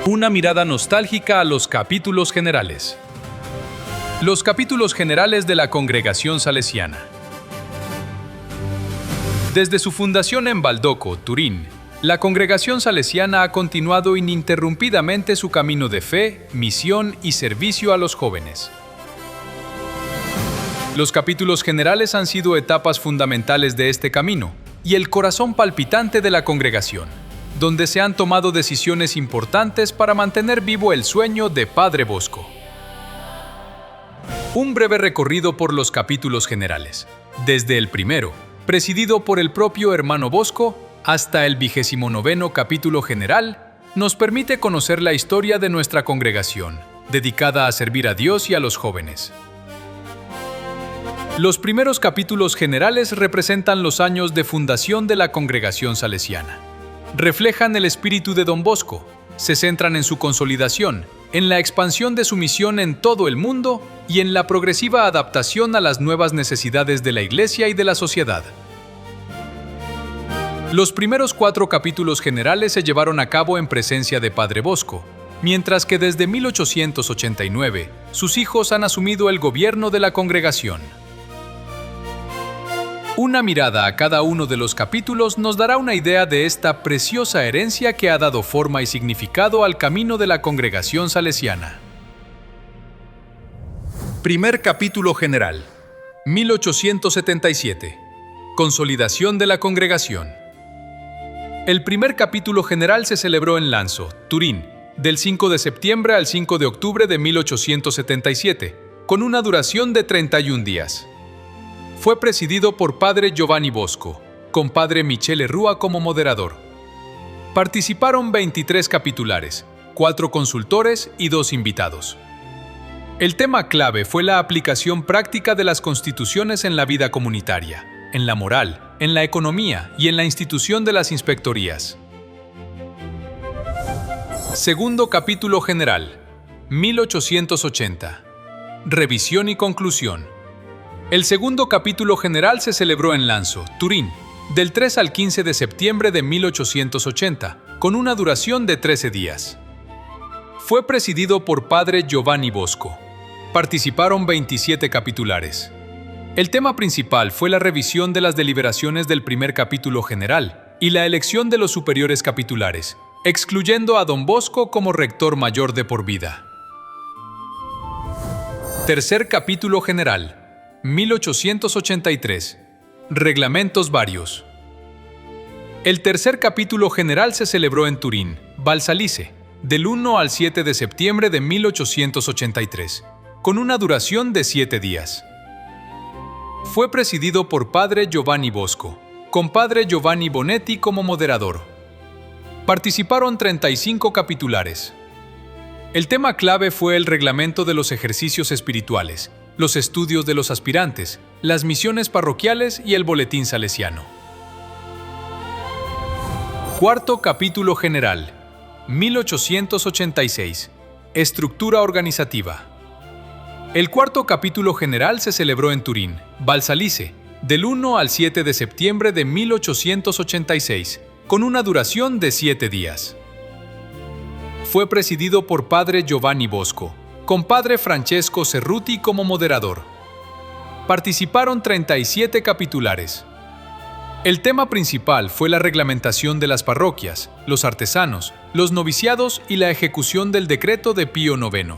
Una mirada nostálgica a los capítulos generales. Los capítulos generales de la Congregación Salesiana. Desde su fundación en Baldoco, Turín, la Congregación Salesiana ha continuado ininterrumpidamente su camino de fe, misión y servicio a los jóvenes. Los capítulos generales han sido etapas fundamentales de este camino y el corazón palpitante de la congregación, donde se han tomado decisiones importantes para mantener vivo el sueño de Padre Bosco. Un breve recorrido por los capítulos generales, desde el primero, presidido por el propio hermano Bosco, hasta el 29º capítulo general, nos permite conocer la historia de nuestra congregación, dedicada a servir a Dios y a los jóvenes. Los primeros capítulos generales representan los años de fundación de la Congregación Salesiana. Reflejan el espíritu de Don Bosco, se centran en su consolidación, en la expansión de su misión en todo el mundo y en la progresiva adaptación a las nuevas necesidades de la Iglesia y de la sociedad. Los primeros 4 capítulos generales se llevaron a cabo en presencia de Padre Bosco, mientras que desde 1889 sus hijos han asumido el gobierno de la congregación. Una mirada a cada uno de los capítulos nos dará una idea de esta preciosa herencia que ha dado forma y significado al camino de la Congregación Salesiana. Primer capítulo general, 1877. Consolidación de la congregación. El primer capítulo general se celebró en Lanzo, Turín, del 5 de septiembre al 5 de octubre de 1877, con una duración de 31 días. Fue presidido por Padre Giovanni Bosco, con Padre Michele Rúa como moderador. Participaron 23 capitulares, 4 consultores y 2 invitados. El tema clave fue la aplicación práctica de las constituciones en la vida comunitaria, en la moral, en la economía y en la institución de las inspectorías. Segundo capítulo general, 1880. Revisión y conclusión. El segundo capítulo general se celebró en Lanzo, Turín, del 3 al 15 de septiembre de 1880, con una duración de 13 días. Fue presidido por Padre Giovanni Bosco. Participaron 27 capitulares. El tema principal fue la revisión de las deliberaciones del primer capítulo general y la elección de los superiores capitulares, excluyendo a Don Bosco como rector mayor de por vida. Tercer capítulo general, 1883. Reglamentos varios. El tercer capítulo general se celebró en Turín, Valsalice, del 1 al 7 de septiembre de 1883, con una duración de 7 días. Fue presidido por Padre Giovanni Bosco, con Padre Giovanni Bonetti como moderador. Participaron 35 capitulares. El tema clave fue el reglamento de los ejercicios espirituales, los estudios de los aspirantes, las misiones parroquiales y el boletín salesiano. Cuarto capítulo general, 1886. Estructura organizativa. El cuarto capítulo general se celebró en Turín, Valsalice, del 1 al 7 de septiembre de 1886, con una duración de 7 días. Fue presidido por Padre Giovanni Bosco, con Padre Francesco Cerruti como moderador. Participaron 37 capitulares. El tema principal fue la reglamentación de las parroquias, los artesanos, los noviciados y la ejecución del decreto de Pío IX.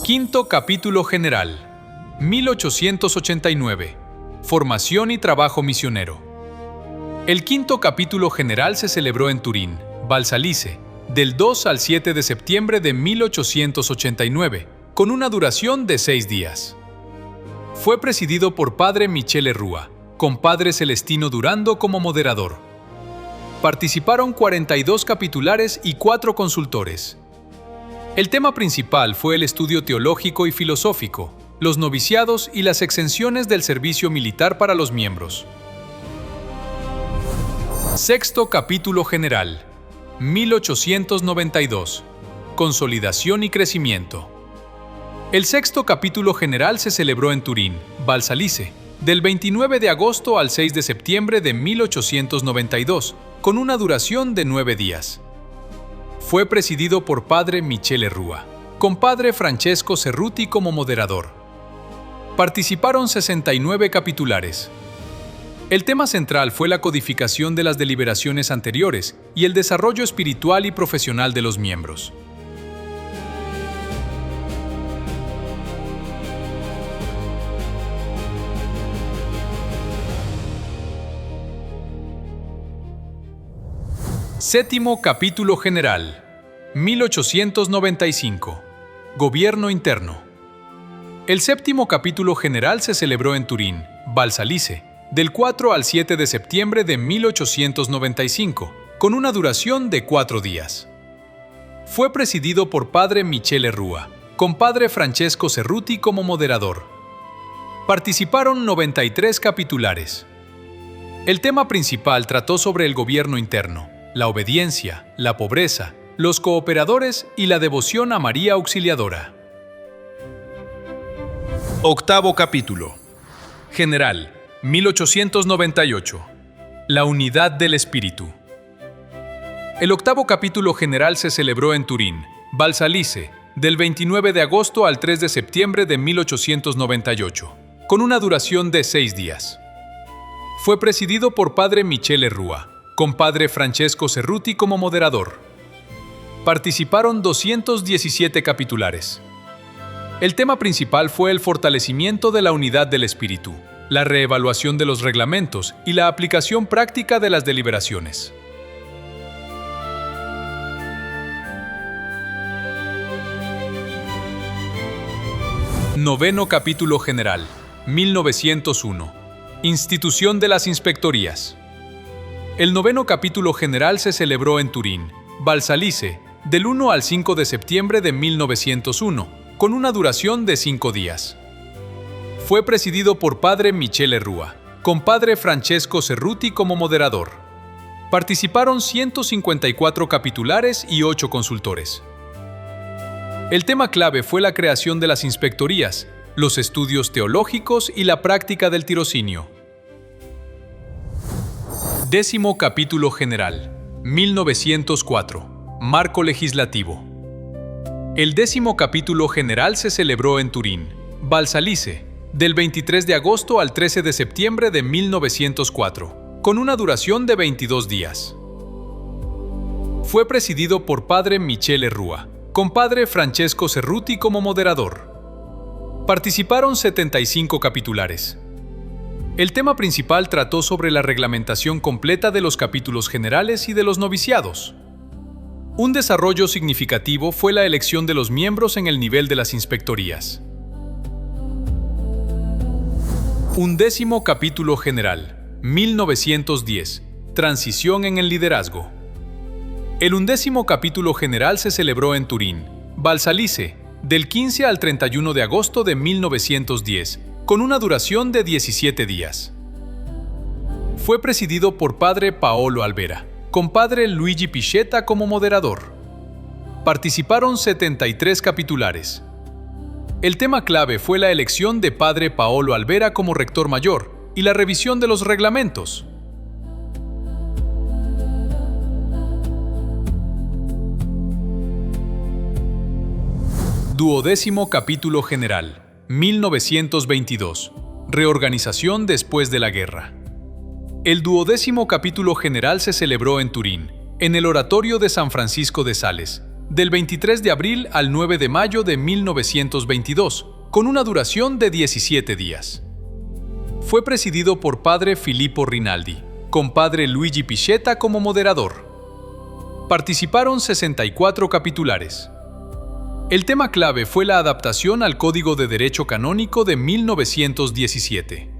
Quinto capítulo general, 1889. Formación y trabajo misionero. El quinto capítulo general se celebró en Turín, Valsalice, del 2 al 7 de septiembre de 1889, con una duración de 6 días. Fue presidido por Padre Michele Rúa, con Padre Celestino Durando como moderador. Participaron 42 capitulares y 4 consultores. El tema principal fue el estudio teológico y filosófico, los noviciados y las exenciones del servicio militar para los miembros. Sexto capítulo general, 1892. Consolidación y crecimiento. El sexto capítulo general se celebró en Turín, Valsalice, del 29 de agosto al 6 de septiembre de 1892, con una duración de 9 días. Fue presidido por Padre Michele Rua, con Padre Francesco Cerruti como moderador. Participaron 69 capitulares. El tema central fue la codificación de las deliberaciones anteriores y el desarrollo espiritual y profesional de los miembros. Séptimo Capítulo General, 1895. Gobierno interno. El séptimo capítulo general se celebró en Turín, Valsalice, del 4 al 7 de septiembre de 1895, con una duración de 4 días. Fue presidido por Padre Michele Rua, con Padre Francesco Cerruti como moderador. Participaron 93 capitulares. El tema principal trató sobre el gobierno interno, la obediencia, la pobreza, los cooperadores y la devoción a María Auxiliadora. Octavo capítulo. General, 1898. La unidad del espíritu. El octavo capítulo general se celebró en Turín, Valsalice, del 29 de agosto al 3 de septiembre de 1898, con una duración de 6 días. Fue presidido por Padre Michele Rua, con Padre Francesco Cerruti como moderador. Participaron 217 capitulares. El tema principal fue el fortalecimiento de la unidad del espíritu, la reevaluación de los reglamentos y la aplicación práctica de las deliberaciones. Noveno capítulo general, 1901. Institución de las inspectorías. El noveno capítulo general se celebró en Turín, Valsalice, del 1 al 5 de septiembre de 1901, con una duración de 5 días. Fue presidido por Padre Michele Rua, con Padre Francesco Cerruti como moderador. Participaron 154 capitulares y 8 consultores. El tema clave fue la creación de las inspectorías, los estudios teológicos y la práctica del tirocinio. Décimo capítulo general, 1904. Marco legislativo. El décimo capítulo general se celebró en Turín, Valsalice, del 23 de agosto al 13 de septiembre de 1904, con una duración de 22 días. Fue presidido por Padre Michele Rua, con Padre Francesco Cerruti como moderador. Participaron 75 capitulares. El tema principal trató sobre la reglamentación completa de los capítulos generales y de los noviciados. Un desarrollo significativo fue la elección de los miembros en el nivel de las inspectorías. Undécimo capítulo general, 1910. Transición en el liderazgo. El undécimo capítulo general se celebró en Turín, Valsalice, del 15 al 31 de agosto de 1910, con una duración de 17 días. Fue presidido por Padre Paolo Albera, con Padre Luigi Piscetta como moderador. Participaron 73 capitulares. El tema clave fue la elección de Padre Paolo Albera como rector mayor y la revisión de los reglamentos. Duodécimo capítulo general, 1922. Reorganización después de la guerra. El duodécimo capítulo general se celebró en Turín, en el Oratorio de San Francisco de Sales, del 23 de abril al 9 de mayo de 1922, con una duración de 17 días. Fue presidido por Padre Filippo Rinaldi, con Padre Luigi Piscetta como moderador. Participaron 64 capitulares. El tema clave fue la adaptación al Código de Derecho Canónico de 1917.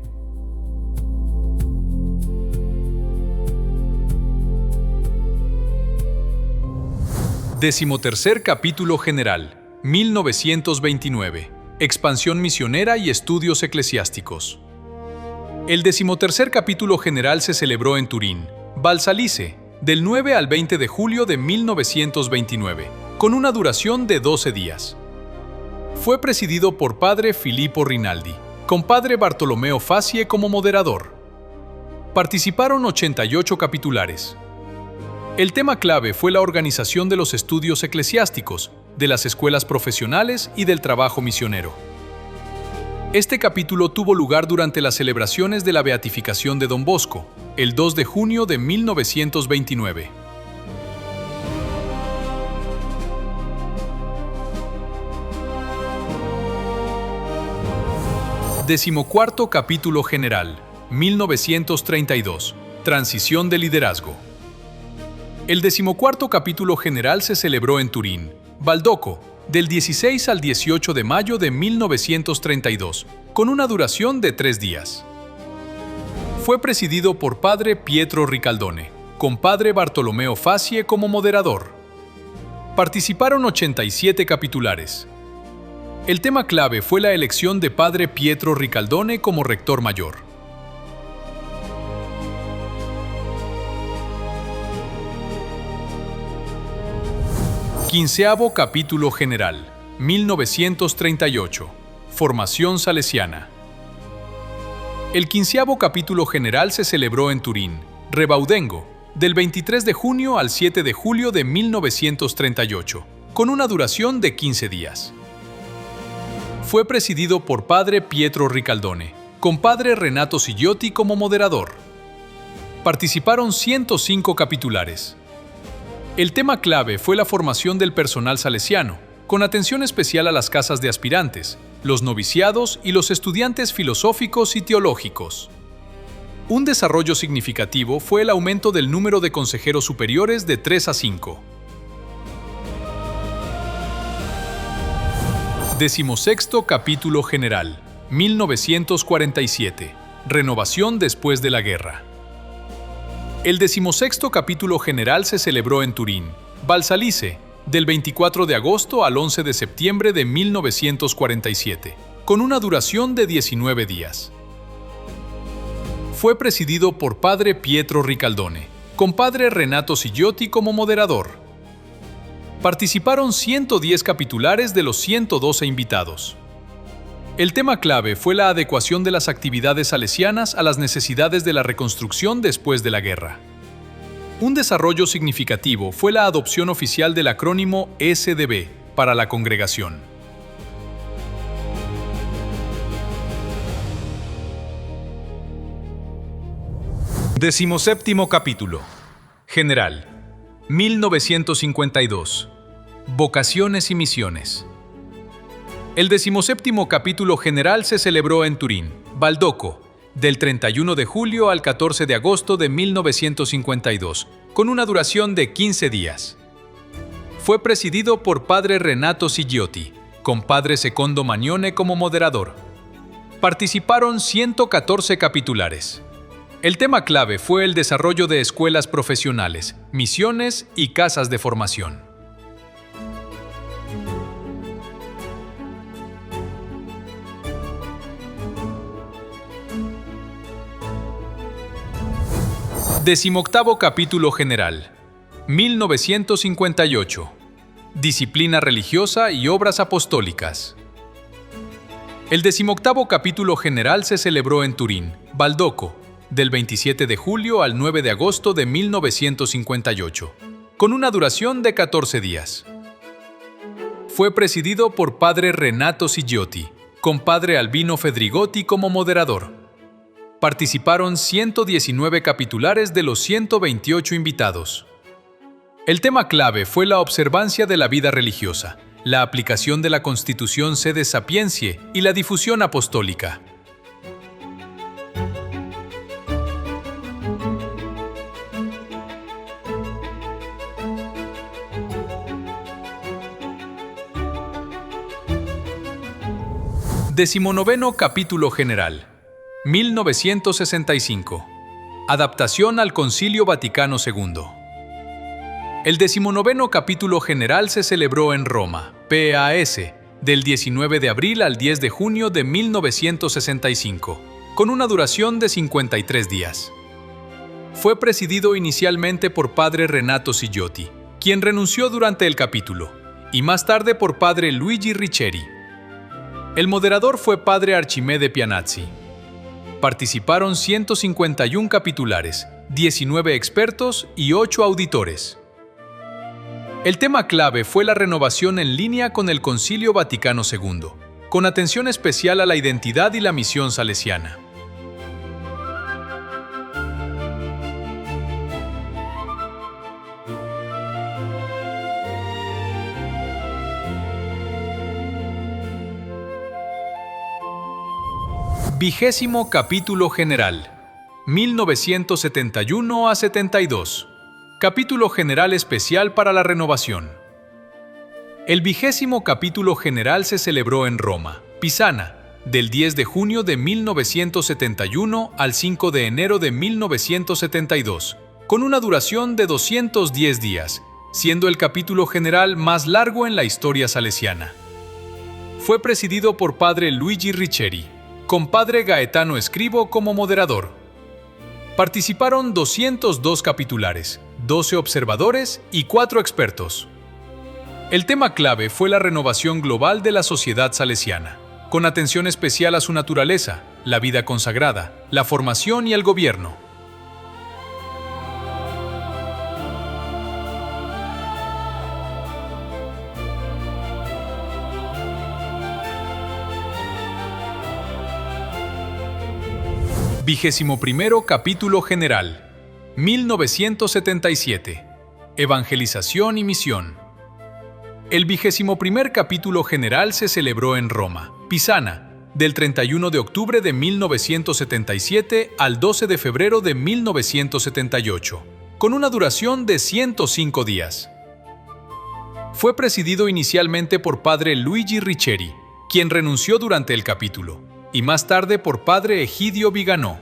Decimotercer capítulo general, 1929. Expansión misionera y estudios eclesiásticos. El decimotercer capítulo general se celebró en Turín, Valsalice, del 9 al 20 de julio de 1929, con una duración de 12 días. Fue presidido por Padre Filippo Rinaldi, con Padre Bartolomeo Facie como moderador. Participaron 88 capitulares. El tema clave fue la organización de los estudios eclesiásticos, de las escuelas profesionales y del trabajo misionero. Este capítulo tuvo lugar durante las celebraciones de la beatificación de Don Bosco, el 2 de junio de 1929. Decimocuarto capítulo general, 1932. Transición de liderazgo. El decimocuarto capítulo general se celebró en Turín, Valdocco, del 16 al 18 de mayo de 1932, con una duración de 3 días. Fue presidido por Padre Pietro Ricaldone, con Padre Bartolomeo Facie como moderador. Participaron 87 capitulares. El tema clave fue la elección de Padre Pietro Ricaldone como rector mayor. Quinceavo capítulo general, 1938. Formación salesiana. El quinceavo capítulo general se celebró en Turín, Rebaudengo, del 23 de junio al 7 de julio de 1938, con una duración de 15 días. Fue presidido por Padre Pietro Ricaldone, con Padre Renato Sigliotti como moderador. Participaron 105 capitulares. El tema clave fue la formación del personal salesiano, con atención especial a las casas de aspirantes, los noviciados y los estudiantes filosóficos y teológicos. Un desarrollo significativo fue el aumento del número de consejeros superiores de 3 a 5. Decimosexto capítulo general, 1947. Renovación después de la guerra. El decimosexto capítulo general se celebró en Turín, Valsalice, del 24 de agosto al 11 de septiembre de 1947, con una duración de 19 días. Fue presidido por Padre Pietro Ricaldone, con Padre Renato Sigliotti como moderador. Participaron 110 capitulares de los 112 invitados. El tema clave fue la adecuación de las actividades salesianas a las necesidades de la reconstrucción después de la guerra. Un desarrollo significativo fue la adopción oficial del acrónimo SDB para la congregación. Decimoséptimo capítulo. General. 1952. Vocaciones y misiones. El decimoséptimo capítulo general se celebró en Turín, Valdocco, del 31 de julio al 14 de agosto de 1952, con una duración de 15 días. Fue presidido por Padre Renato Sigliotti, con Padre Secondo Magnone como moderador. Participaron 114 capitulares. El tema clave fue el desarrollo de escuelas profesionales, misiones y casas de formación. Decimoctavo capítulo general, 1958. Disciplina religiosa y obras apostólicas. El decimoctavo capítulo general se celebró en Turín, Valdocco, del 27 de julio al 9 de agosto de 1958, con una duración de 14 días. Fue presidido por Padre Renato Sigliotti, con Padre Albino Fedrigotti como moderador. Participaron 119 capitulares de los 128 invitados. El tema clave fue la observancia de la vida religiosa, la aplicación de la Constitución Sede Sapientiae y la difusión apostólica. Decimonoveno capítulo general, 1965. Adaptación al Concilio Vaticano II. El decimonoveno capítulo general se celebró en Roma, PAS, del 19 de abril al 10 de junio de 1965, con una duración de 53 días. Fue presidido inicialmente por Padre Renato Sigliotti, quien renunció durante el capítulo, y más tarde por Padre Luigi Riccieri. El moderador fue Padre Archimede Pianazzi. Participaron 151 capitulares, 19 expertos y 8 auditores. El tema clave fue la renovación en línea con el Concilio Vaticano II, con atención especial a la identidad y la misión salesiana. Vigésimo capítulo general, 1971 a 72. Capítulo general especial para la renovación. El 20º capítulo general se celebró en Roma, Pisana, del 10 de junio de 1971 al 5 de enero de 1972, con una duración de 210 días, siendo el capítulo general más largo en la historia salesiana. Fue presidido por Padre Luigi Riccieri, con Padre Gaetano Escribo como moderador. Participaron 202 capitulares, 12 observadores y 4 expertos. El tema clave fue la renovación global de la sociedad salesiana, con atención especial a su naturaleza, la vida consagrada, la formación y el gobierno. Vigésimo primero capítulo general, 1977. Evangelización y misión. El 21º capítulo general se celebró en Roma, Pisana, del 31 de octubre de 1977 al 12 de febrero de 1978, con una duración de 105 días. Fue presidido inicialmente por Padre Luigi Riccieri, quien renunció durante el capítulo, y más tarde por Padre Egidio Viganò.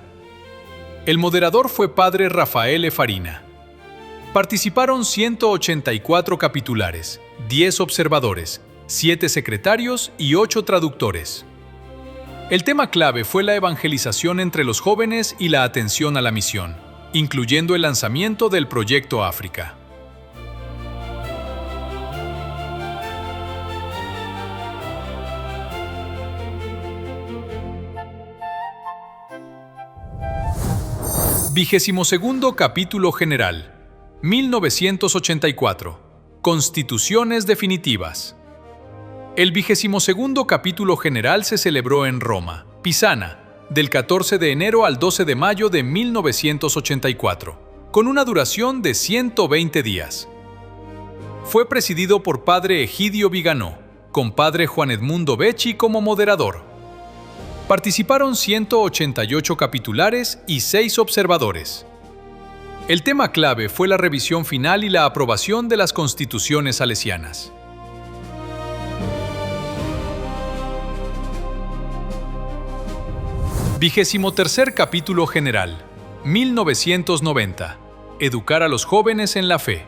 El moderador fue Padre Raffaele Farina. Participaron 184 capitulares, 10 observadores, 7 secretarios y 8 traductores. El tema clave fue la evangelización entre los jóvenes y la atención a la misión, incluyendo el lanzamiento del Proyecto África. Vigésimo segundo capítulo general, 1984. Constituciones definitivas. El 22º capítulo general se celebró en Roma, Pisana, del 14 de enero al 12 de mayo de 1984, con una duración de 120 días. Fue presidido por Padre Egidio Viganò, con Padre Juan Edmundo Becci como moderador. Participaron 188 capitulares y 6 observadores. El tema clave fue la revisión final y la aprobación de las constituciones salesianas. Vigésimo tercer capítulo general, 1990. Educar a los jóvenes en la fe.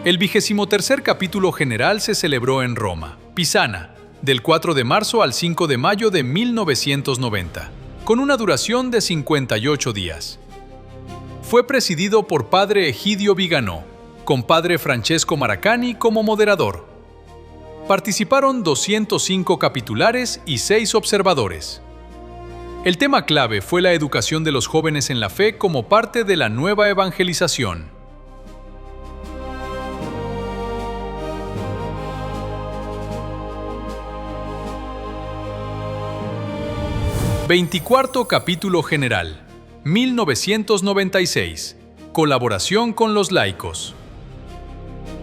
El 23º capítulo general se celebró en Roma, Pisana, del 4 de marzo al 5 de mayo de 1990, con una duración de 58 días. Fue presidido por Padre Egidio Viganò, con Padre Francesco Maracani como moderador. Participaron 205 capitulares y 6 observadores. El tema clave fue la educación de los jóvenes en la fe como parte de la nueva evangelización. Veinticuarto capítulo general, 1996. Colaboración con los laicos.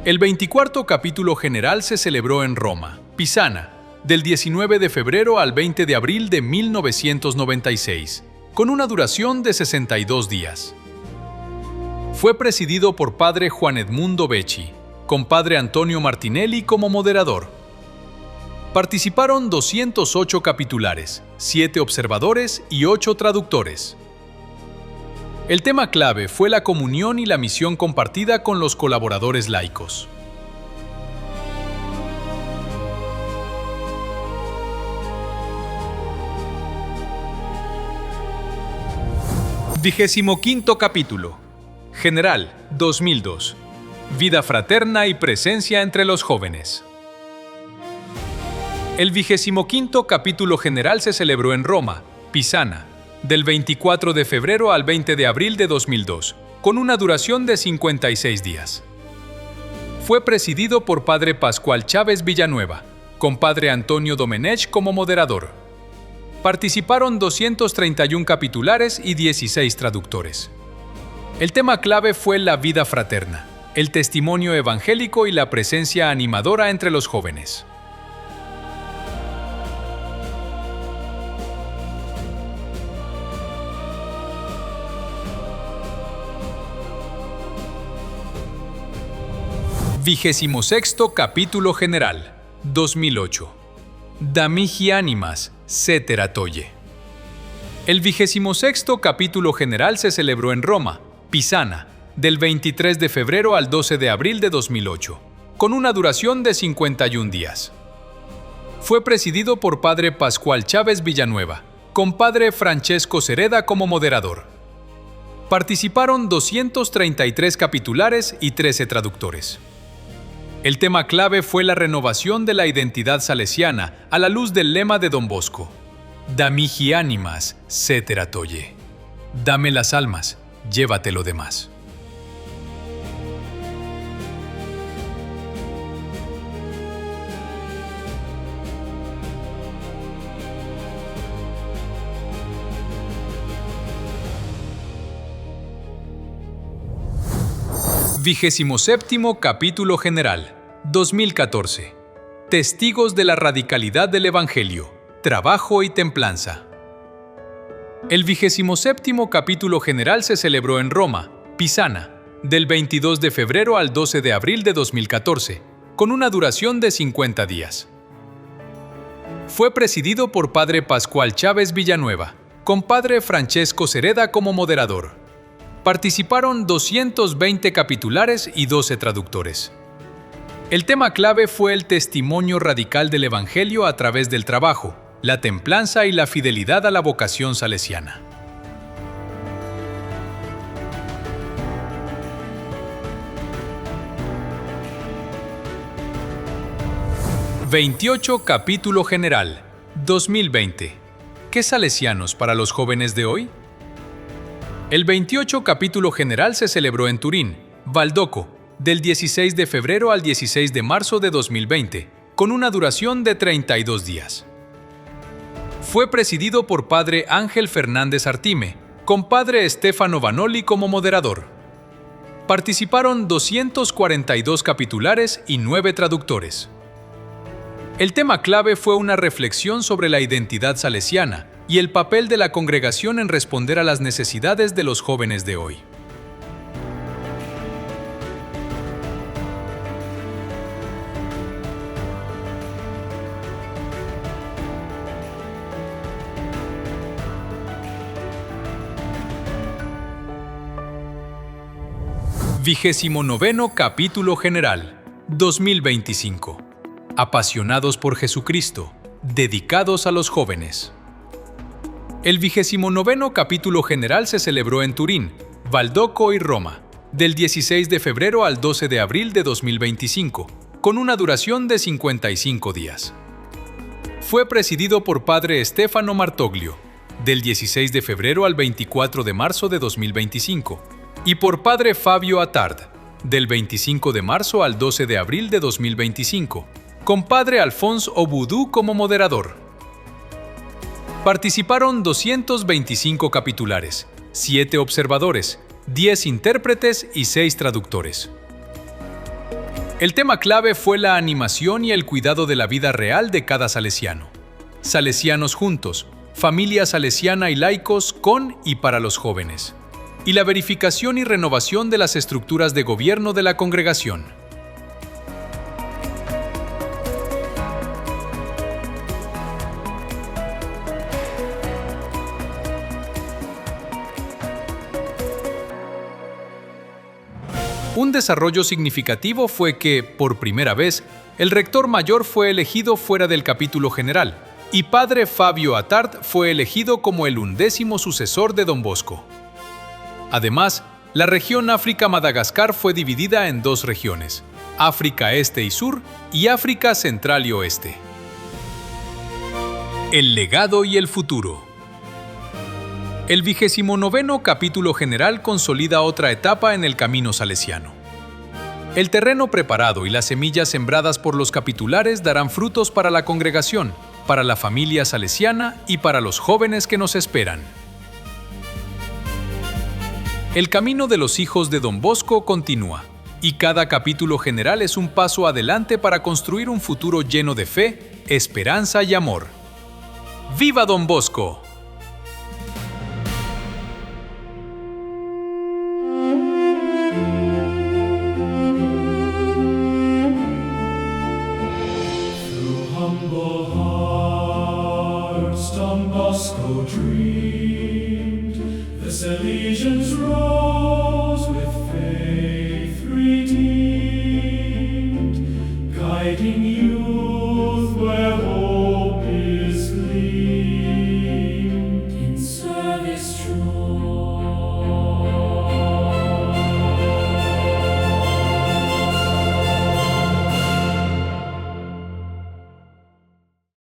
El 24º capítulo general se celebró en Roma, Pisana, del 19 de febrero al 20 de abril de 1996, con una duración de 62 días. Fue presidido por Padre Juan Edmundo Becci, con Padre Antonio Martinelli como moderador. Participaron 208 capitulares, 7 observadores y 8 traductores. El tema clave fue la comunión y la misión compartida con los colaboradores laicos. Vigésimo quinto capítulo. General, 2002. Vida fraterna y presencia entre los jóvenes. El 25º capítulo general se celebró en Roma, Pisana, del 24 de febrero al 20 de abril de 2002, con una duración de 56 días. Fue presidido por Padre Pascual Chávez Villanueva, con Padre Antonio Domenech como moderador. Participaron 231 capitulares y 16 traductores. El tema clave fue la vida fraterna, el testimonio evangélico y la presencia animadora entre los jóvenes. Vigésimo-sexto Capítulo General, 2008. Damigi Animas, Cetera Toye. El 26º Capítulo General se celebró en Roma, Pisana, del 23 de febrero al 12 de abril de 2008, con una duración de 51 días. Fue presidido por Padre Pascual Chávez Villanueva, con Padre Francesco Cereda como moderador. Participaron 233 capitulares y 13 traductores. El tema clave fue la renovación de la identidad salesiana a la luz del lema de Don Bosco: Damigi Animas, Cetera Toye. Dame las almas, llévate lo demás. Vigésimo-séptimo Capítulo General, 2014. Testigos de la radicalidad del Evangelio, trabajo y templanza. El 27º Capítulo General se celebró en Roma, Pisana, del 22 de febrero al 12 de abril de 2014, con una duración de 50 días. Fue presidido por Padre Pascual Chávez Villanueva, con Padre Francesco Cereda como moderador. Participaron 220 capitulares y 12 traductores. El tema clave fue el testimonio radical del Evangelio a través del trabajo, la templanza y la fidelidad a la vocación salesiana. XXVIII Capítulo General, 2020. ¿Qué salesianos para los jóvenes de hoy? El 28 Capítulo General se celebró en Turín, Valdocco, del 16 de febrero al 16 de marzo de 2020, con una duración de 32 días. Fue presidido por Padre Ángel Fernández Artime, con Padre Stefano Vanoli como moderador. Participaron 242 capitulares y 9 traductores. El tema clave fue una reflexión sobre la identidad salesiana y el papel de la congregación en responder a las necesidades de los jóvenes de hoy. XXIX Capítulo General, 2025. Apasionados por Jesucristo, dedicados a los jóvenes. El 29 Capítulo General se celebró en Turín, Valdocco y Roma, del 16 de febrero al 12 de abril de 2025, con una duración de 55 días. Fue presidido por Padre Stefano Martoglio, del 16 de febrero al 24 de marzo de 2025, y por Padre Fabio Attard, del 25 de marzo al 12 de abril de 2025, con Padre Alphonse Oboudou como moderador. Participaron 225 capitulares, 7 observadores, 10 intérpretes y 6 traductores. El tema clave fue la animación y el cuidado de la vida real de cada salesiano. Salesianos juntos, familia salesiana y laicos con y para los jóvenes. Y la verificación y renovación de las estructuras de gobierno de la congregación. Un desarrollo significativo fue que, por primera vez, el rector mayor fue elegido fuera del capítulo general, y Padre Fabio Attard fue elegido como el 11º sucesor de Don Bosco. Además, la región África-Madagascar fue dividida en 2 regiones, África Este y Sur y África Central y Oeste. El legado y el futuro. El 29º capítulo general consolida otra etapa en el camino salesiano. El terreno preparado y las semillas sembradas por los capitulares darán frutos para la congregación, para la familia salesiana y para los jóvenes que nos esperan. El camino de los hijos de Don Bosco continúa, y cada capítulo general es un paso adelante para construir un futuro lleno de fe, esperanza y amor. ¡Viva Don Bosco!